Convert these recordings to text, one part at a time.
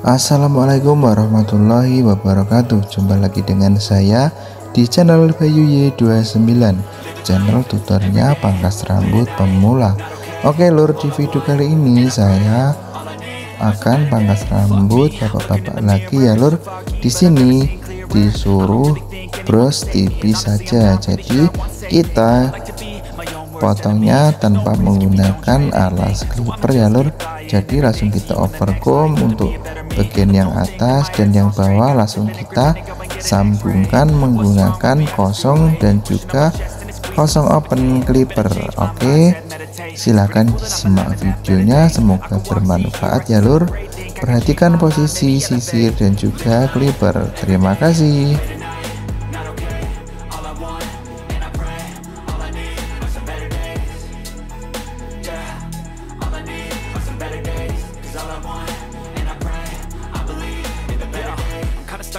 Assalamualaikum warahmatullahi wabarakatuh. Jumpa lagi dengan saya di channel Bayu Y29, channel tutornya pangkas rambut pemula. Oke lur, di video kali ini saya akan pangkas rambut bapak-bapak lagi ya lur. Di sini disuruh brush tipis saja, jadi kita potongnya tanpa menggunakan alas clipper ya lur. Jadi langsung kita overcomb untuk bagian yang atas, dan yang bawah langsung kita sambungkan menggunakan kosong dan juga kosong open clipper. Oke, silahkan disimak videonya, semoga bermanfaat ya lur. Perhatikan posisi sisir dan juga clipper. Terima kasih.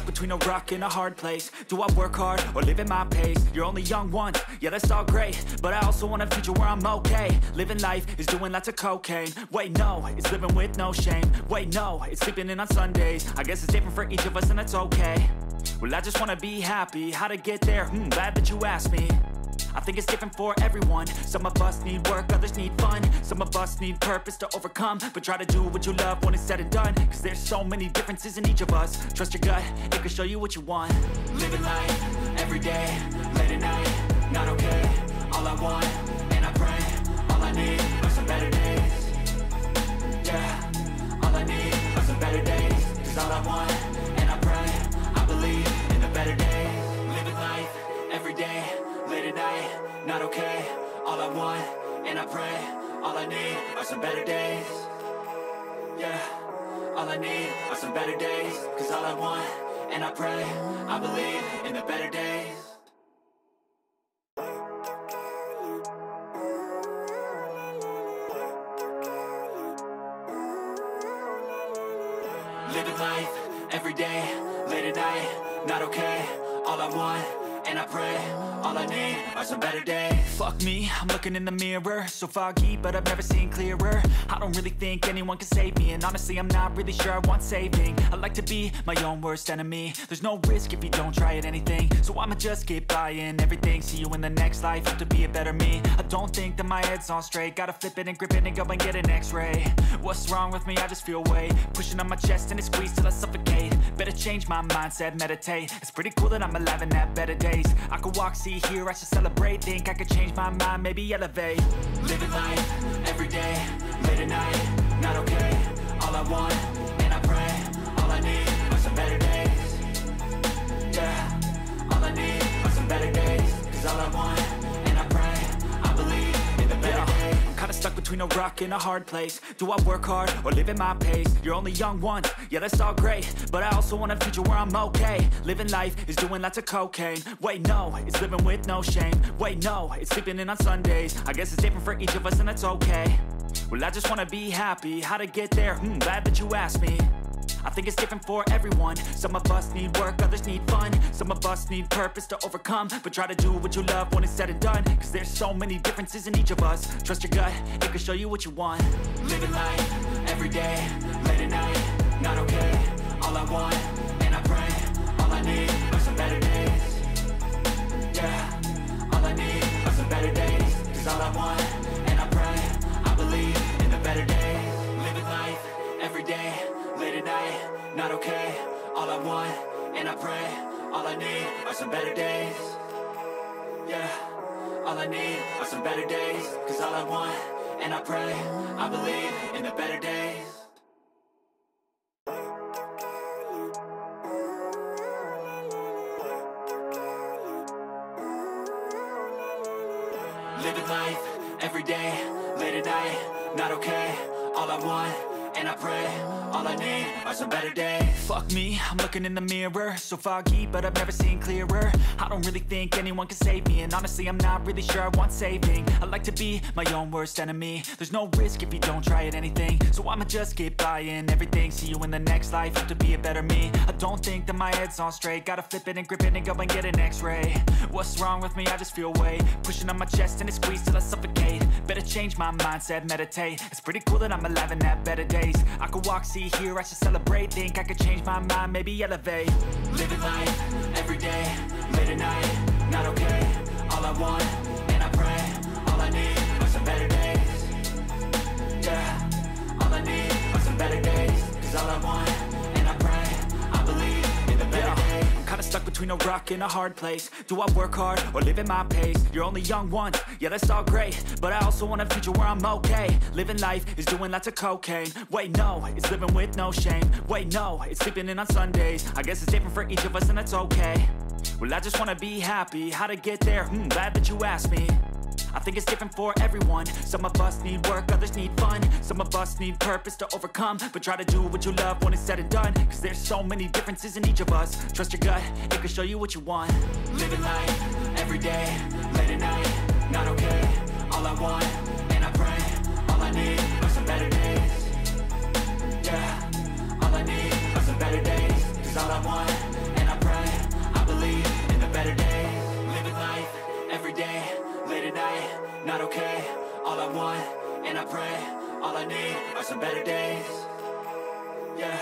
Between a rock and a hard place. Do I work hard or live at my pace? You're only young once, yeah that's all great, but I also want a future where I'm okay. Living life is doing lots of cocaine. Wait no, it's living with no shame. Wait no, it's sleeping in on Sundays. I guess it's different for each of us and that's okay. Well I just wanna be happy. How to get there? Glad that you asked me. I think it's different for everyone. Some of us need work, others need fun. Some of us need purpose to overcome. But try to do what you love when it's said and done, cause there's so many differences in each of us. Trust your gut, it can show you what you want. Living life, every day, late at night, not okay. All I want, and I pray, all I need are some better days. Yeah, all I need are some better days. Cause all I want, and I pray, I believe in the better days. Living life, every day, late at night, not okay. All I want, and I pray, all I need are some better days. Yeah, all I need are some better days. Cause all I want, and I pray, I believe in the better days. Living life, every day, late at night, not okay. All I want, and I pray, all I need are some better days. Fuck me, I'm looking in the mirror, so foggy, but I've never seen clearer. I don't really think anyone can save me, and honestly I'm not really sure I want saving. I like to be my own worst enemy. There's no risk if you don't try at anything, so I'ma just get buying everything. See you in the next life, have to be a better me. I don't think that my head's on straight, gotta flip it and grip it and go and get an x-ray. What's wrong with me? I just feel weight pushing on my chest and it squeezes till I suffocate. Better change my mindset, meditate. It's pretty cool that I'm alive and have better days. I could walk, see, hear, I should celebrate. Think I could change my mind, maybe elevate. Living life, every day, late at night, not okay. All I want, and I pray, all I need are some better days. Yeah, all I need are some better days. Cause all I want, and I pray, I believe in the better days. I'm kinda stuck between a rock and a hard place. Do I work hard or live at my pace? You're only young once, yeah that's all great, but I also want a future where I'm okay. Living life is doing lots of cocaine. Wait no, it's living with no shame. Wait no, it's sleeping in on Sundays. I guess it's different for each of us and that's okay. Well I just wanna be happy. How to get there? Glad that you asked me. I think it's different for everyone. Some of us need work, others need fun. Some of us need purpose to overcome. But try to do what you love when it's said and done, cause there's so many differences in each of us. Trust your gut, it can show you what you want. Living life, every day, late at night, not okay. All I want, and I pray, all I need are some better days. Yeah, all I need are some better days. Cause all I want, and I pray, I believe in the better days. Living life, every day, late at night, not okay. All I want, and I pray, all I need are some better days. Yeah, all I need are some better days. Cause all I want, and I pray, I believe in the better days. Living life, every day, late at night, not okay. All I want, and I pray, all I need are some better days. Fuck me, I'm looking in the mirror, so foggy, but I've never seen clearer. I don't really think anyone can save me, and honestly I'm not really sure I want saving. I like to be my own worst enemy. There's no risk if you don't try at anything, so I'ma just get buying everything. See you in the next life, have to be a better me. I don't think that my head's on straight, gotta flip it and grip it and go and get an x-ray. What's wrong with me? I just feel weight pushing on my chest and it squeezes till I suffocate. Better change my mindset, meditate. It's pretty cool that I'm alive and have better days. I could walk, see, hear, I should celebrate. Think I could change my mind, maybe elevate. Living life, everyday, late at night, not okay. All I want, and I pray, all I need are some better days. Yeah, all I need are some better days. Cause all I want, and I pray, I believe in the better days. I'm kinda stuck between a rock and a hard place. Do I work hard or live at my pace? You're only young once, yeah that's all great, but I also want a future where I'm okay. Living life is doing lots of cocaine. Wait no, it's living with no shame. Wait no, it's sleeping in on Sundays. I guess it's different for each of us and that's okay. Well I just wanna be happy, how to get there? Glad that you asked me. I think it's different for everyone. Some of us need work, others need fun. Some of us need purpose to overcome. But try to do what you love when it's said and done. Cause there's so many differences in each of us. Trust your gut, it can show you what you want. Living life, everyday, late at night, not okay. All I want, and I pray, all I need are some better days. Yeah, all I need are some better days. Cause all I want, and I pray, I believe in the better days. Living life, everyday, late at night, not okay. All I want, and I pray, all I need are some better days. Yeah,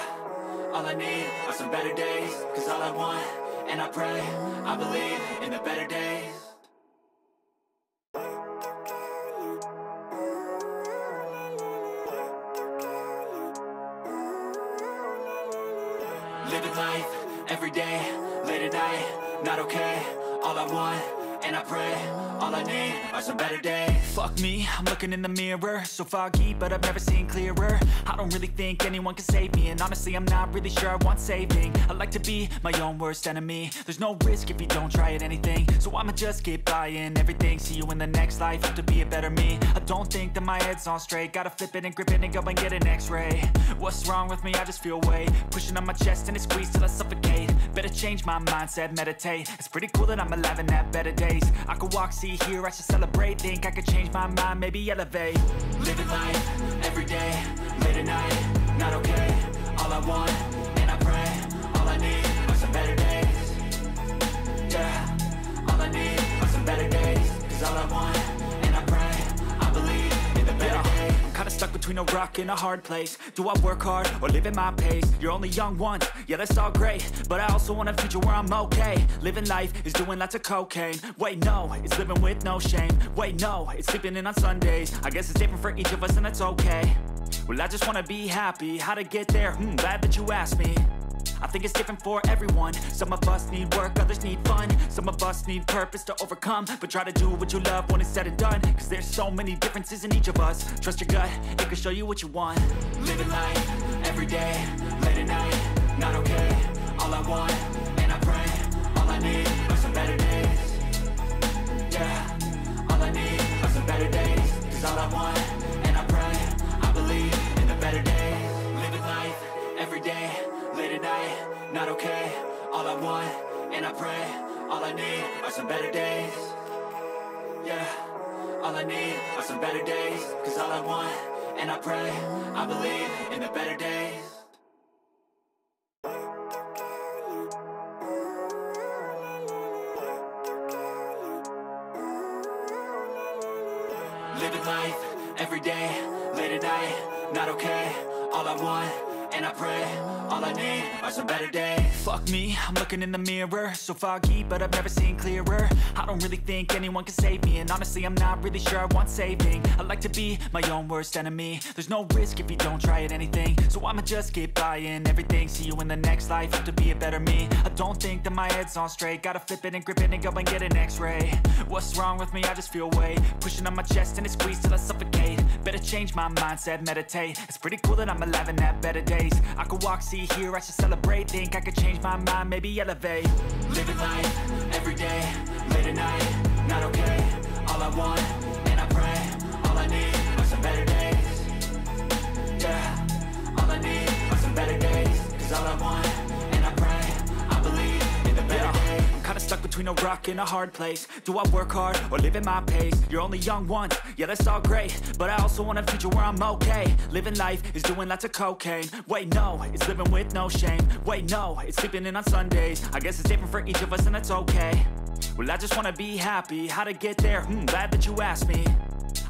all I need are some better days. Cause all I want, and I pray, I believe in the better days. Living life, everyday, late at night, not okay. All I want, and I pray, all I need are some better days. Fuck me, I'm looking in the mirror, so foggy, but I've never seen clearer. I don't really think anyone can save me, and honestly I'm not really sure I want saving. I like to be my own worst enemy. There's no risk if you don't try at anything, so I'ma just get buying everything. See you in the next life, have to be a better me. I don't think that my head's on straight, gotta flip it and grip it and go and get an x-ray. What's wrong with me? I just feel weight pushing on my chest and it squeezes till I suffocate. Better change my mindset, meditate. It's pretty cool that I'm alive and have better days. I could walk, see, hear, I should celebrate. Think I could change my mind, maybe elevate. Living life, everyday, late at night, not okay. All I want, and I pray, all I need are some better days. Yeah, all I need are some better days. Cause all I want, and I pray, I believe in the better days. I'm kinda stuck between a rock and a hard place. Do I work hard or live at my pace? You're only young once, yeah that's all great, but I also want a future where I'm okay. Living life is doing lots of cocaine. Wait no, it's living with no shame. Wait no, it's sleeping in on Sundays. I guess it's different for each of us and that's okay. Well I just wanna be happy, how to get there? Glad that you asked me. I think it's different for everyone. Some of us need work, others need fun. Some of us need purpose to overcome. But try to do what you love when it's said and done. Cause there's so many differences in each of us. Trust your gut, it can show you what you want. Living life, everyday, late at night, not okay. All I want, and I pray, all I need are some better days. Yeah, all I need are some better days. Cause all I want, and I pray, I believe in the better days. Living life, everyday, late at night, not okay. All I want, and I pray, all I need are some better days. Yeah, all I need are some better days. Cause all I want, and I pray, I believe in the better days. Living life, everyday, late at night, not okay. All I want, and I pray, all I need are some better days. Fuck me, I'm looking in the mirror, so foggy, but I've never seen clearer. I don't really think anyone can save me, and honestly I'm not really sure I want saving. I like to be my own worst enemy. There's no risk if you don't try at anything, so I'ma just get buying everything. See you in the next life, have to be a better me. I don't think that my head's on straight, gotta flip it and grip it and go and get an x-ray. What's wrong with me? I just feel weight pushing on my chest and it squeezes till I suffocate. Better change my mindset, meditate. It's pretty cool that I'm alive and have better days. I could walk, see, hear, I should celebrate. Think I could change my mind, maybe elevate. Living life, everyday, late at night, not okay. All I want, and I pray, all I need are some better days. Yeah, all I need are some better days. Cause all I want, and I pray, I believe in the better days. I'm kinda stuck between a rock and a hard place. Do I work hard or live at my pace? You're only young once, yeah that's all great, but I also want a future where I'm okay. Living life is doing lots of cocaine. Wait no, it's living with no shame. Wait no, it's sleeping in on Sundays. I guess it's different for each of us and that's okay. Well I just wanna be happy, how to get there? Glad that you asked me.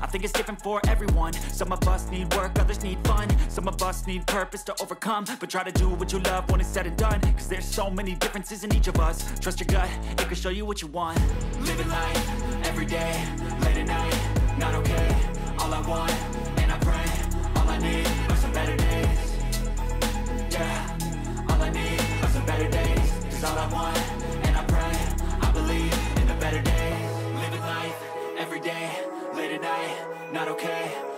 I think it's different for everyone. Some of us need work, others need fun. Some of us need purpose to overcome. But try to do what you love when it's said and done, cause there's so many differences in each of us. Trust your gut, it can show you what you want. Living life, everyday, late at night, not okay. All I want, and I pray, all I need are some better days. Yeah, all I need are some better days. Cause all I want, and I pray, I believe in the better days. Living life, everyday, late at night, not okay.